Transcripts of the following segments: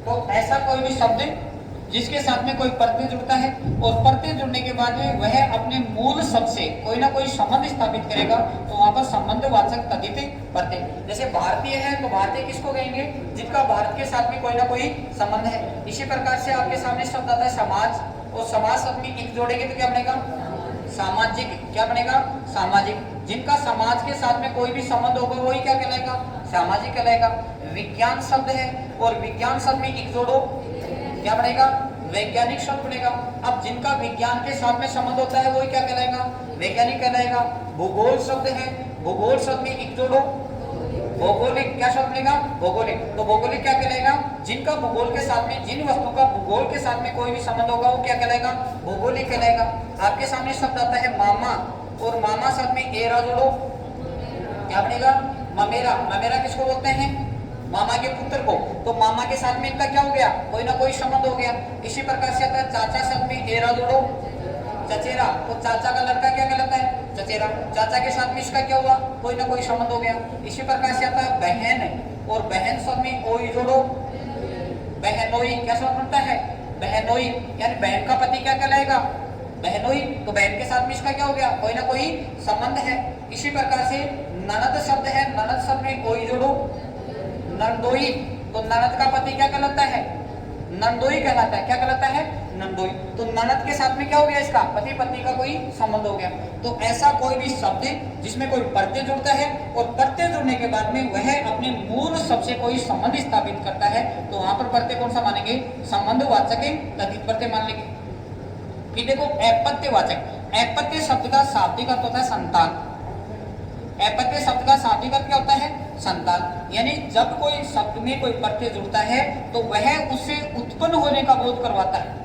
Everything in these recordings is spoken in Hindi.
तो ऐसा कोई भी शब्द जिसके साथ में कोई प्रत्यय जुड़ता है और प्रत्यय जुड़ने के बाद में वह अपने मूल शब्द से कोई ना कोई संबंध स्थापित करेगा, तो वहां पर संबंधवाचक तद्धित प्रत्यय। जैसे भारतीय है तो भारतीय किसको कहेंगे? जिनका भारत के साथ में कोई ना कोई संबंध है। इसी प्रकार से आपके सामने शब्द आता है समाज, और समाज शब्द में एक जोड़ेंगे तो क्या बनेगा? सामाजिक। क्या बनेगा? सामाजिक। जिनका समाज के साथ में कोई भी संबंध होगा वही क्या कहलाएगा? सामाजिक कहलाएगा। विज्ञान शब्द है और विज्ञान शब्द में एक जोड़ो, क्या बनेगा? वैज्ञानिक शब्द बनेगा। अब जिनका विज्ञान के साथ में संबंध होता है वही क्या कहलाएगा? वैज्ञानिक कहलाएगा। भूगोल शब्द है, भूगोल शब्द में एक जोड़ो, भौगोलिक। क्या शब्द बनेगा? भौगोलिक। तो भौगोलिक क्या कहलाएगा? जिनका भूगोल के साथ में, जिन वस्तु का भूगोल के साथ में कोई भी संबंध होगा वो क्या कहलाएगा? भौगोलिक कहलाएगा। आपके सामने शब्द आता है मामा, और मामा शब्द में एरा जोड़ो, क्या बनेगा? ममेरा। ममेरा किसको बोलते हैं? मामा के पुत्र को। तो मामा के साथ में इनका क्या हो गया? कोई ना कोई संबंध हो गया। इसी प्रकार से आता है चाचा शब्द में एरा जोड़ो, चचेरा। तो चाचा का लड़का क्या कहलाता है? चचेरा। चाचा के साथ में इसका क्या हुआ? कोई ना कोई संबंध हो गया। इसी प्रकार से आता है बहन, और बहन शब्द में ओई जोड़ो, बहनोई। क्या शब्द बनता है? बहनोई। यानी बहन का पति क्या कहलाएगा? बहनोई। तो बहन के साथ में इसका क्या हो गया? कोई ना कोई संबंध है। इसी प्रकार से ननद शब्द है, ननद शब्द में ओई जोड़ो, नंदोई। तो ननद का पति क्या कहलाता है? नंदोई कहलाता है। क्या कहलाता है? नंदोई। तो ननद के साथ में क्या हो गया? इसका पति पत्नी का कोई संबंध हो गया। तो ऐसा कोई भी शब्द जिसमें कोई प्रत्यय जुड़ता है और प्रत्यय जुड़ने के बाद में वह अपने मूल शब्द से कोई संबंध स्थापित करता है, तो वहां पर प्रत्यय कौन सा मानेंगे? संबंधवाचक तद्धित प्रत्यय मान लेंगे। फिर देखो अपत्यवाचक। अपत्य शब्द का शाब्दिक अर्थ होता है संतान। अपत्य शब्द का शाब्दिक अर्थ क्या होता है? संतान। यानी जब कोई शब्द में कोई प्रत्यय जुड़ता है तो वह उससे उत्पन्न होने का बोध करवाता है।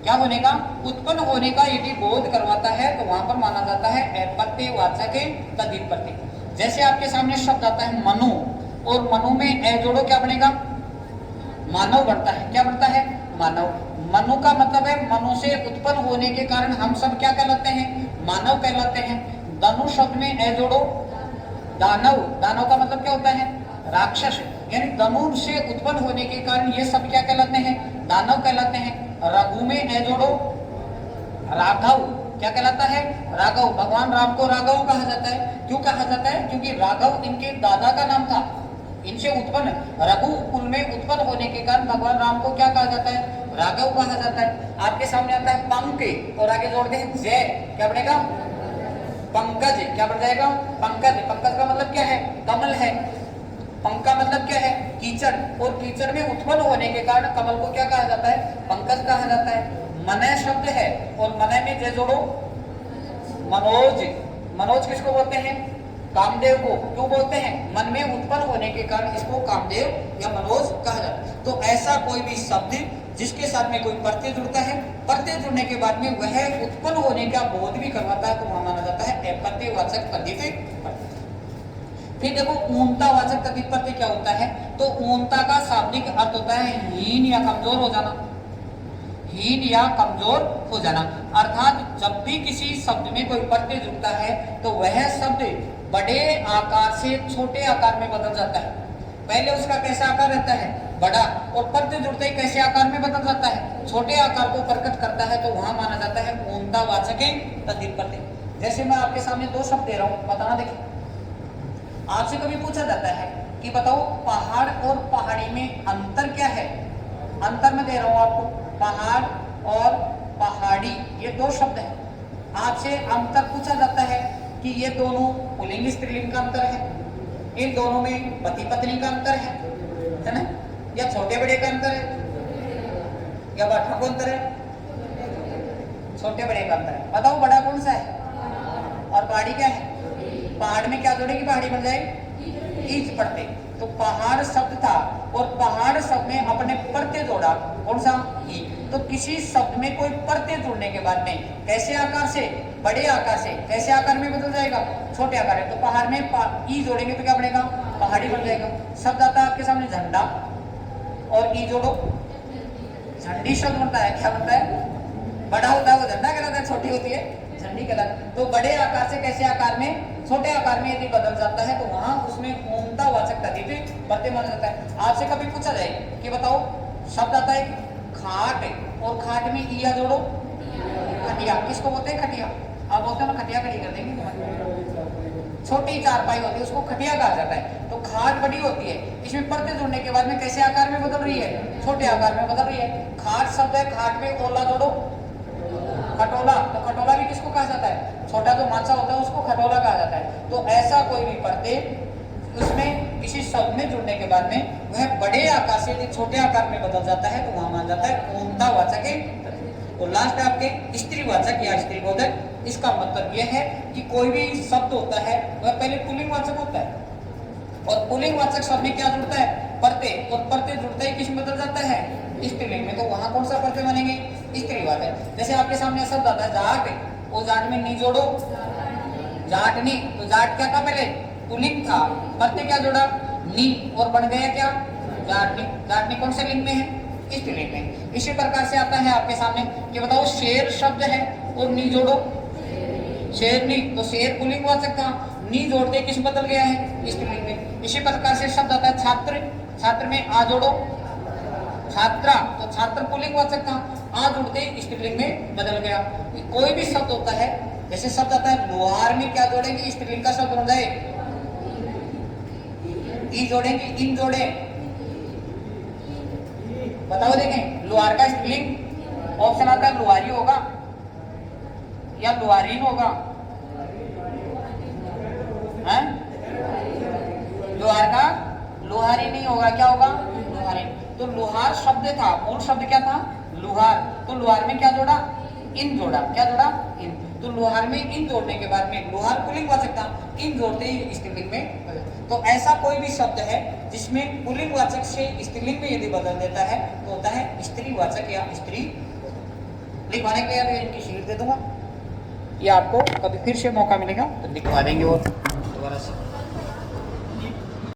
क्या होने का? उत्पन्न होने का यदि बोध करवाता है तो वहां पर माना जाता है अपत्यवाचक तद्धित प्रत्यय। जैसे आपके सामने शब्द आता है मनु, और मनु में ए जोड़ो, क्या बनेगा? मानव बनता है। क्या बनता है? मानव। मनु का मतलब है मनु से उत्पन्न होने के कारण हम सब क्या कहलाते हैं? मानव कहलाते हैं। दनु शब्द में ए जोड़ो, दानव। दानव का मतलब क्या होता है? राक्षस। यानी दनु से उत्पन्न होने के कारण ये सब क्या कहलाते हैं? दानव कहलाते हैं। रघु में ए जोड़ो, राघव। क्या कहलाता है? राघव। भगवान राम को राघव कहा जाता है। क्यों कहा जाता है? क्योंकि राघव इनके दादा का नाम था, इनसे उत्पन्न रघु कुल में उत्पन्न होने के कारण भगवान राम को क्या कहा जाता है? राघव कहा जाता है। आपके सामने आता है पंक, और आगे जोड़ते हैं जय। क्या बनेगा? पंकज। क्या बन जाएगा? पंकज। पंकज का मतलब क्या है? कमल है। पंक का मतलब क्या है? कीचड़। और कीचड़ में उत्पन्न होने के कारण कमल को क्या कहा जाता है? पंकज कहा जाता है। मनय शब्द है, और मनय में जय जोड़ो, मनोज। मनोज किसको बोलते हैं? कामदेव को। क्यों बोलते हैं? मन में उत्पन्न होने के कारण इसको कामदेव या मनोज कहा जाता है। तो ऐसा कोई भी शब्द जिसके साथ में कोई प्रत्यय जुड़ता है, प्रत्यय जुड़ने के बाद में वह उत्पन्न होने का बोध भी करवाता है, तो वहां माना जाता है अपत्यवाचक तद्धित प्रत्यय। फिर देखो ऊनतावाचक तद्धित प्रत्यय क्या होता है? तो ऊनता का शाब्दिक अर्थ होता है हीन या कमजोर हो जाना। हीन या कमजोर हो जाना, अर्थात जब भी किसी शब्द में कोई प्रत्यय जुड़ता है तो वह शब्द बड़े आकार से छोटे आकार में बदल जाता है। पहले उसका कैसा आकार रहता है? बड़ा, और प्रत्यय जुड़ते ही कैसे आकार में बदल जाता है? छोटे आकार को प्रकट करता है, तो वहां माना जाता है ऊनतावाचक तद्धित प्रत्यय। जैसे मैं आपके सामने दो शब्द दे रहा हूं, बताना। देखिए, आपसे कभी पूछा जाता है कि बताओ पहाड़ और पहाड़ी में अंतर क्या है? अंतर मैं दे रहा हूं आपको, पहाड़ और पहाड़ी, ये दो शब्द हैं। आपसे अंतर पूछा जाता है कि ये दोनों पुल्लिंग स्त्रीलिंग का अंतर है, इन दोनों में पति पत्नी का अंतर है ना? या छोटे बड़े का अंतर है, या बाठा को अंतर है? छोटे बड़े का अंतर है। बताओ बड़ा कौन सा है और पहाड़ी क्या है? पहाड़ में क्या जोड़ेगी? पहाड़ी बन जाएगी ईच पड़ते। तो पहाड़ शब्द था और पहाड़ शब्द में अपने प्रत्यय जोड़ा, कौन सा? ई। तो किसी शब्द में कोई प्रत्यय जोड़ने के बाद में कैसे आकार से? बड़े आकार से। कैसे आकार में बदल जाएगा? छोटे आकार में। तो पहाड़ में ई जोड़ेंगे तो क्या बनेगा? पहाड़ी बन जाएगा। शब्द आता है आपके सामने झंडा, और ई जोड़ो, झंडी शब्द बनता है। क्या बनता है? बड़ा होता है वो झंडा कहलाता है, छोटी होती है झंडी कलर। तो बड़े आकार से कैसे आकार में, छोटे आकार में यदि बदल जाता है तो वहां उसमें ऊंतावाचक तद्धित प्रत्यय माना जाता है। आपसे कभी पूछा जाए कि बताओ शब्द आता है खाट, और खाट में इया जोड़ो खटिया, किसको बोलते हैं खटिया? आप बोलते हो ना खटिया खड़ी कर देंगे, छोटी चारपाई होती है उसको खटिया कहा जाता है। तो खाट बड़ी होती है, इसमें प्रत्यय जुड़ने के बाद में कैसे आकार में बदल रही है, छोटे आकार में बदल रही है। खाट शब्द है, खाट में ओला जोड़ो खटोला, तो खटोला भी किसको कहा जाता है, छोटा जो माछा होता है उसको खटोला कहा जाता है। तो ऐसा कोई भी प्रत्यय उसमें किसी शब्द में जुड़ने के बाद में वह बड़े आकार से यदि छोटे आकार में बदल जाता है तो वहां माना जाता है ऊंतावाचक है। और लास्ट आपके स्त्रीवाचक या स्त्रीबोधक। इसका मतलब यह है कि कोई भी शब्द होता है वह पहले पुल्लिंगवाचक होता है, और पुल्लिंगवाचक शब्द में क्या जुड़ता है, प्रत्यय, और प्रत्यय जुड़ता है किसमें बदल जाता है, स्त्रीलिंग में। तो वहां कौन सा प्रत्यय बनेंगे, स्त्रीवाचक। जैसे आपके सामने शब्द आता है जाट, वो जाट में नी जोड़ो जाटनी, तो जाट क्या था पहले, पुल्लिंग था, प्रत्यय क्या जोड़ा नी, और बन गया क्या जाटनी। जाटनी कौन से लिंग में है, स्त्रीलिंग में। इसी प्रकार से आता है आपके सामने कि बताओ शेर शब्द है और नी जोड़ो शेरनी, तो शेर पुल्लिंगवाचक था, नी जोड़ते किस बदल गया है, स्त्रीलिंग में। इसी प्रकार से शब्द आता है छात्र, छात्र में आ जोड़ो छात्रा, तो छात्र पुल्लिंगवाचक था, आ जुड़ते स्त्रीलिंग में बदल गया। कोई भी शब्द होता है, जैसे शब्द आता है लोहार में क्या जोड़ेंगे, स्त्रीलिंग का शब्द बन जाए, ई जोड़ेंगे, इन जोड़े, बताओ देखें लोहार का स्त्रीलिंग ऑप्शन आता है लोहारी होगा या लोहारीन होगा, हैं? लोहार का लोहारी नहीं होगा, क्या होगा लोहारी। तो लोहार शब्द था, मूल शब्द क्या था लोहार, तो लोहार में क्या जोड़ा, इन जोड़ा, क्या जोड़ा इन। तो लोहार में इन जोड़ने के बाद में लोहार पुल्लिंगवाचक था, इन जोड़ते ही स्त्रीलिंग में। तो ऐसा कोई भी शब्द है जिसमें पुल्लिंगवाचक से स्त्रीलिंग में यदि बदल देता है तो होता है स्त्रीवाचक या स्त्री। लिखवाने के लिए इनकी शीट दे दूंगा, ये आपको कभी फिर से मौका मिलेगा तो लिखवा देंगे और दोबारा से।